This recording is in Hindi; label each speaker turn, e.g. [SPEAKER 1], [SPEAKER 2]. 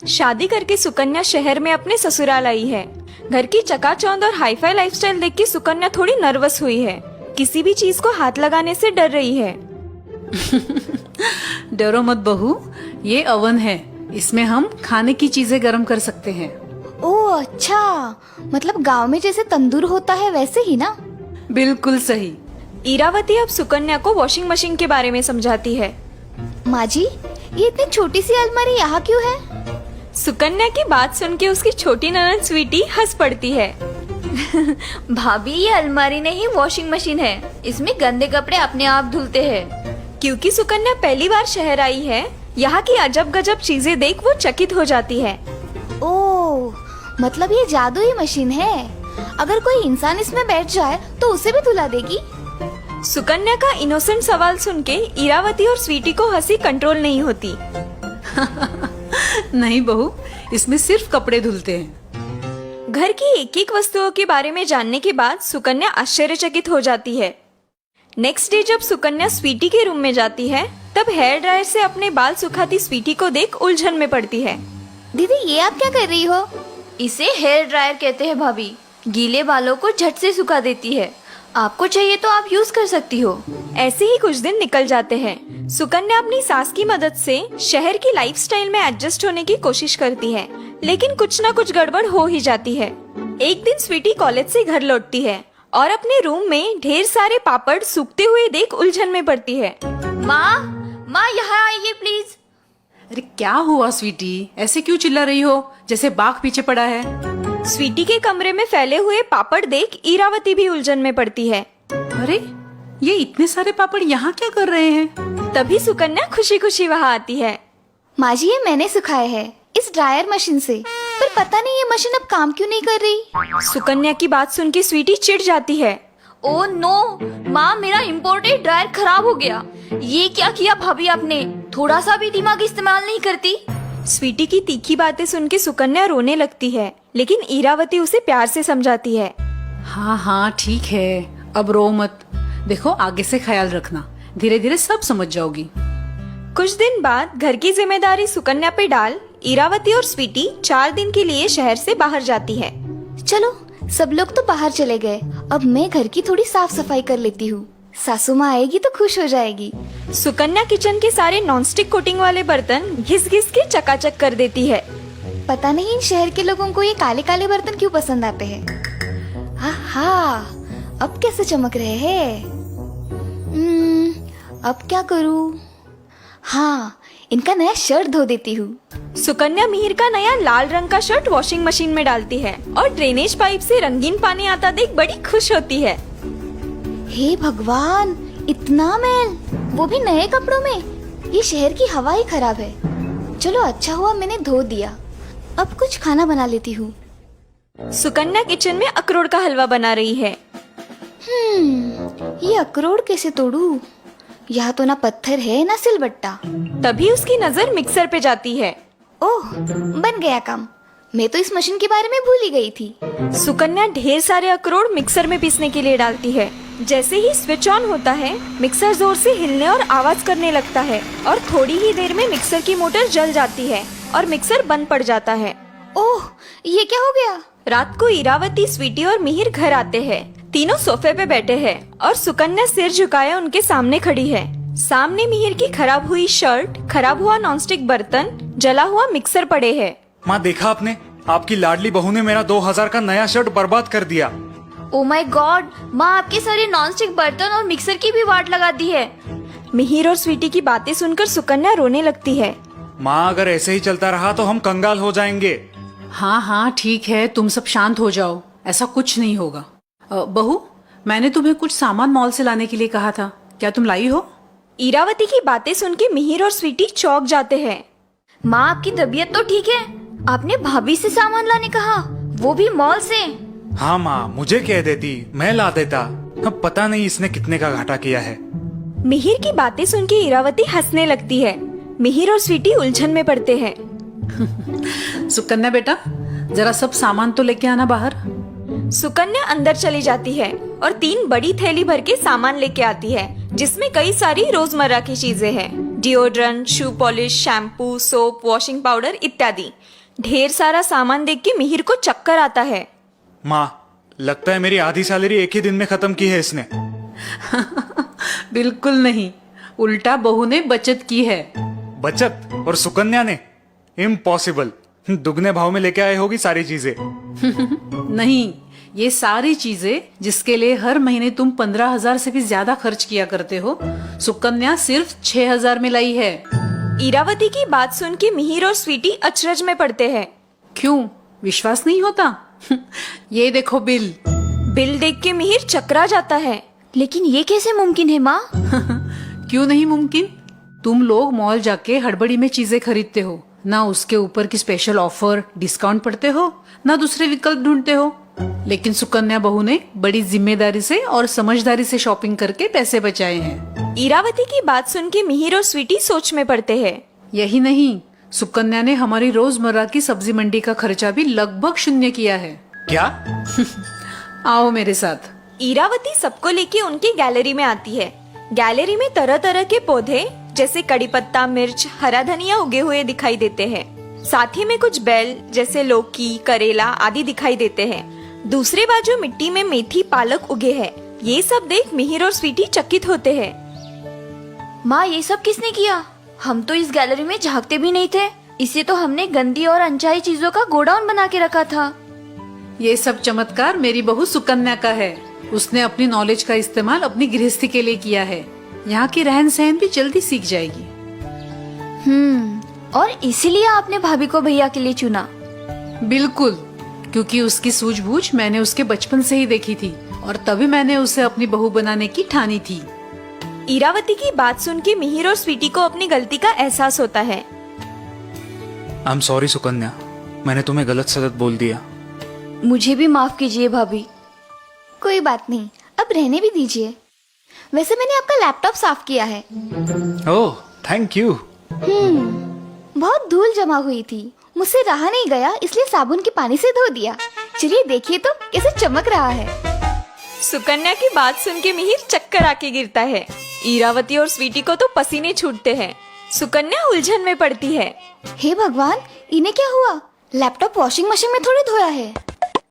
[SPEAKER 1] शादी करके सुकन्या शहर में अपने ससुराल आई है। घर की चकाचौंध और हाईफाई लाइफस्टाइल देख के सुकन्या थोड़ी नर्वस हुई है। किसी भी चीज को हाथ लगाने से डर रही है।
[SPEAKER 2] डरो मत बहू, ये ओवन है, इसमें हम खाने की चीजें गर्म कर सकते हैं।
[SPEAKER 3] ओह अच्छा, मतलब गांव में जैसे तंदूर होता है वैसे ही ना।
[SPEAKER 2] बिल्कुल सही।
[SPEAKER 1] इरावती अब सुकन्या को वॉशिंग मशीन के बारे में समझाती है।
[SPEAKER 3] माँ जी, ये इतनी छोटी सी अलमारी यहाँ क्यों है?
[SPEAKER 1] सुकन्या की बात सुन के उसकी छोटी ननद स्वीटी हंस पड़ती है।
[SPEAKER 4] भाभी, ये अलमारी नहीं वॉशिंग मशीन है, इसमें गंदे कपड़े अपने आप धुलते हैं।
[SPEAKER 1] क्योंकि सुकन्या पहली बार शहर आई है, यहाँ की अजब गजब चीजें देख वो चकित हो जाती है।
[SPEAKER 3] ओह, मतलब ये जादुई मशीन है। अगर कोई इंसान इसमें बैठ जाए तो उसे भी धुला देगी।
[SPEAKER 1] सुकन्या का इनोसेंट सवाल सुन के इरावती और स्वीटी को हंसी कंट्रोल नहीं होती।
[SPEAKER 2] नहीं बहू, इसमें सिर्फ कपड़े धुलते हैं।
[SPEAKER 1] घर की एक एक वस्तुओं के बारे में जानने के बाद सुकन्या आश्चर्यचकित हो जाती है। नेक्स्ट डे जब सुकन्या स्वीटी के रूम में जाती है, तब हेयर ड्रायर से अपने बाल सुखाती स्वीटी को देख उलझन में पड़ती है।
[SPEAKER 3] दीदी, ये आप क्या कर रही हो?
[SPEAKER 4] इसे हेयर ड्रायर कहते हैं भाभी। गीले बालों को झट से सुखा देती है। आपको चाहिए तो आप यूज कर सकती हो।
[SPEAKER 1] ऐसे ही कुछ दिन निकल जाते हैं। सुकन्या अपनी सास की मदद से शहर की लाइफस्टाइल में एडजस्ट होने की कोशिश करती है, लेकिन कुछ न कुछ गड़बड़ हो ही जाती है। एक दिन स्वीटी कॉलेज से घर लौटती है और अपने रूम में ढेर सारे पापड़ सूखते हुए देख उलझन में पड़ती है।
[SPEAKER 4] माँ यहाँ आइए प्लीज।
[SPEAKER 2] अरे क्या हुआ स्वीटी, ऐसे क्यों चिल्ला रही हो जैसे बाघ पीछे पड़ा है?
[SPEAKER 1] स्वीटी के कमरे में फैले हुए पापड़ देख इरावती भी उलझन में पड़ती है।
[SPEAKER 2] अरे ये इतने सारे पापड़ यहाँ क्या कर रहे हैं?
[SPEAKER 1] तभी सुकन्या खुशी खुशी वहाँ आती है।
[SPEAKER 3] माँ जी, ये मैंने सुखाए है इस ड्रायर मशीन से, पर पता नहीं ये मशीन अब काम क्यों नहीं कर रही।
[SPEAKER 1] सुकन्या की बात सुन के स्वीटी चिढ़ जाती है।
[SPEAKER 4] ओह नो माँ, मेरा इम्पोर्टेड ड्रायर खराब हो गया। ये क्या किया भाभी आपने? थोड़ा सा भी दिमाग इस्तेमाल नहीं करती।
[SPEAKER 1] स्वीटी की तीखी बातें सुन के सुकन्या रोने लगती है, लेकिन इरावती उसे प्यार से समझाती है।
[SPEAKER 2] हाँ हाँ ठीक है, अब रो मत। देखो, आगे से ख्याल रखना, धीरे धीरे सब समझ जाओगी।
[SPEAKER 1] कुछ दिन बाद घर की जिम्मेदारी सुकन्या पे डाल इरावती और स्वीटी 4 दिन के लिए शहर से बाहर जाती है।
[SPEAKER 3] चलो, सब लोग तो बाहर चले गए, अब मैं घर की थोड़ी साफ सफाई कर लेती हूँ। सासू माँ आएगी तो खुश हो जाएगी।
[SPEAKER 1] सुकन्या किचन के सारे नॉनस्टिक कोटिंग वाले बर्तन घिस घिस के चकाचक कर देती है।
[SPEAKER 3] पता नहीं इन शहर के लोगों को ये काले काले बर्तन क्यों पसंद आते हैं। हाँ, अब कैसे चमक रहे हैं। अब क्या करूँ? हाँ, इनका नया शर्ट धो देती हूँ।
[SPEAKER 1] सुकन्या मिहिर का नया लाल रंग का शर्ट वॉशिंग मशीन में डालती है और ड्रेनेज पाइप से रंगीन पानी आता देख बड़ी खुश होती है।
[SPEAKER 3] हे भगवान, इतना मैल, वो भी नए कपड़ों में। ये शहर की हवा ही खराब है। चलो अच्छा हुआ मैंने धो दिया। अब कुछ खाना बना लेती हूँ।
[SPEAKER 1] सुकन्या किचन में अखरोट का हलवा बना रही है।
[SPEAKER 3] ये अखरोट कैसे तोड़ूं? यहाँ तो ना पत्थर है ना सिलबट्टा।
[SPEAKER 1] तभी उसकी नजर मिक्सर पे जाती है।
[SPEAKER 3] ओह, बन गया काम। मैं तो इस मशीन के बारे में भूल ही गई थी।
[SPEAKER 1] सुकन्या ढेर सारे अखरोट मिक्सर में पीसने के लिए डालती है। जैसे ही स्विच ऑन होता है, मिक्सर जोर से हिलने और आवाज करने लगता है और थोड़ी ही देर में मिक्सर की मोटर जल जाती है और मिक्सर बंद पड़ जाता है।
[SPEAKER 3] ओह, ये क्या हो गया?
[SPEAKER 1] रात को इरावती, स्वीटी और मिहिर घर आते हैं। तीनों सोफे पे बैठे हैं और सुकन्या सिर झुकाए उनके सामने खड़ी है। सामने मिहिर की खराब हुई शर्ट, खराब हुआ नॉनस्टिक बर्तन, जला हुआ मिक्सर पड़े हैं।
[SPEAKER 5] माँ, देखा आपने? आपकी लाडली बहू ने मेरा 2000 का नया शर्ट बर्बाद कर दिया।
[SPEAKER 4] ओ माय गॉड, माँ आपके सारे नॉनस्टिक बर्तन और मिक्सर की भी वाट लगा दी है।
[SPEAKER 1] मिहिर और स्वीटी की बातें सुनकर सुकन्या रोने लगती है।
[SPEAKER 5] माँ, अगर ऐसे ही चलता रहा तो हम कंगाल हो जाएंगे।
[SPEAKER 2] हाँ हाँ ठीक है, तुम सब शांत हो जाओ, ऐसा कुछ नहीं होगा। बहू, मैंने तुम्हें कुछ सामान मॉल से लाने के लिए कहा था, क्या तुम लाई हो?
[SPEAKER 1] इरावती की बातें सुन के मिहिर और स्वीटी चौंक जाते हैं।
[SPEAKER 4] माँ, आपकी तबीयत तो ठीक है? आपने भाभी से सामान लाने कहा, वो भी मॉल से?
[SPEAKER 5] हाँ माँ, मुझे कह देती, मैं ला देता। अब पता नहीं इसने कितने का घाटा किया है।
[SPEAKER 1] मिहिर की बातें सुन के इरावती हंसने लगती है। मिहिर और स्वीटी उलझन में पड़ते हैं।
[SPEAKER 2] सुकन्या बेटा, जरा सब सामान तो लेके आना बाहर।
[SPEAKER 1] सुकन्या अंदर चली जाती है और 3 बड़ी थैली भर के सामान लेके आती है, जिसमें कई सारी रोजमर्रा की चीजें हैं। Deodorant, shoe polish, shampoo, soap, washing powder इत्यादि। ढेर सारा सामान देख के मिहिर को चक्कर आता है।
[SPEAKER 5] माँ, लगता है मेरी आधी सैलरी एक ही दिन में खत्म की है इसने।
[SPEAKER 2] बिल्कुल नहीं, उल्टा बहू ने बचत की है।
[SPEAKER 5] बचत? और सुकन्या ने? इम्पॉसिबल। दुगने भाव में लेके आए होगी सारी चीजें।
[SPEAKER 2] नहीं, ये सारी चीजें जिसके लिए हर महीने तुम 15,000 से भी ज्यादा खर्च किया करते हो, सुकन्या सिर्फ 6,000 में लाई है।
[SPEAKER 1] इरावती की बात सुन के मिहिर और स्वीटी अचरज में पड़ते हैं।
[SPEAKER 2] क्यों, विश्वास नहीं होता? ये देखो बिल।
[SPEAKER 1] बिल देख के मिहिर चकरा जाता है।
[SPEAKER 4] लेकिन ये कैसे मुमकिन है माँ?
[SPEAKER 2] क्यों नहीं मुमकिन? तुम लोग मॉल जाके हड़बड़ी में चीजें खरीदते हो, ना उसके ऊपर की स्पेशल ऑफर, डिस्काउंट पड़ते हो, ना दूसरे विकल्प ढूंढते हो। लेकिन सुकन्या बहू ने बड़ी जिम्मेदारी से और समझदारी से शॉपिंग करके पैसे बचाए हैं।
[SPEAKER 1] इरावती की बात सुन के मिहिर और स्वीटी सोच में पड़ते हैं।
[SPEAKER 2] यही नहीं, सुकन्या ने हमारी रोजमर्रा की सब्जी मंडी का खर्चा भी लगभग शून्य किया है।
[SPEAKER 5] क्या?
[SPEAKER 2] आओ मेरे साथ।
[SPEAKER 1] इरावती सबको लेके उनकी गैलरी में आती है। गैलरी में तरह तरह के पौधे जैसे कड़ी पत्ता, मिर्च, हरा धनिया उगे हुए दिखाई देते हैं। साथ ही में कुछ बेल जैसे लौकी, करेला आदि दिखाई देते हैं। दूसरे बाजू मिट्टी में मेथी, पालक उगे हैं। ये सब देख मिहिर और स्वीटी चकित होते हैं।
[SPEAKER 4] माँ, ये सब किसने किया? हम तो इस गैलरी में झांकते भी नहीं थे। इसे तो हमने गंदी और अनचाही चीजों का गोडाउन बना के रखा था।
[SPEAKER 2] ये सब चमत्कार मेरी बहू सुकन्या का है। उसने अपनी नॉलेज का इस्तेमाल अपनी गृहस्थी के लिए किया है। यहाँ की रहन सहन भी जल्दी सीख जाएगी।
[SPEAKER 4] और इसीलिए आपने भाभी को भैया के लिए चुना?
[SPEAKER 2] बिल्कुल, क्योंकि उसकी सूझबूझ मैंने उसके बचपन से ही देखी थी और तभी मैंने उसे अपनी बहू बनाने की ठानी थी।
[SPEAKER 1] इरावती की बात सुन के मिहिर और स्वीटी को अपनी गलती का एहसास होता है।
[SPEAKER 5] आई एम सॉरी सुकन्या, मैंने तुम्हें गलत सलत बोल दिया।
[SPEAKER 4] मुझे भी माफ कीजिए भाभी।
[SPEAKER 3] कोई बात नहीं, अब रहने भी दीजिए। वैसे मैंने आपका लैपटॉप साफ किया है।
[SPEAKER 5] ओह, थैंक यू।
[SPEAKER 3] बहुत धूल जमा हुई थी, मुझसे रहा नहीं गया, इसलिए साबुन के पानी से धो दिया। चलिए देखिए तो कैसे चमक रहा है।
[SPEAKER 1] सुकन्या की बात सुन के मिहिर चक्कर आके गिरता है। इरावती और स्वीटी को तो पसीने छूटते हैं। सुकन्या उलझन में पड़ती है।
[SPEAKER 3] हे भगवान, इन्हें क्या हुआ? लैपटॉप वॉशिंग मशीन में थोड़ी धोया है।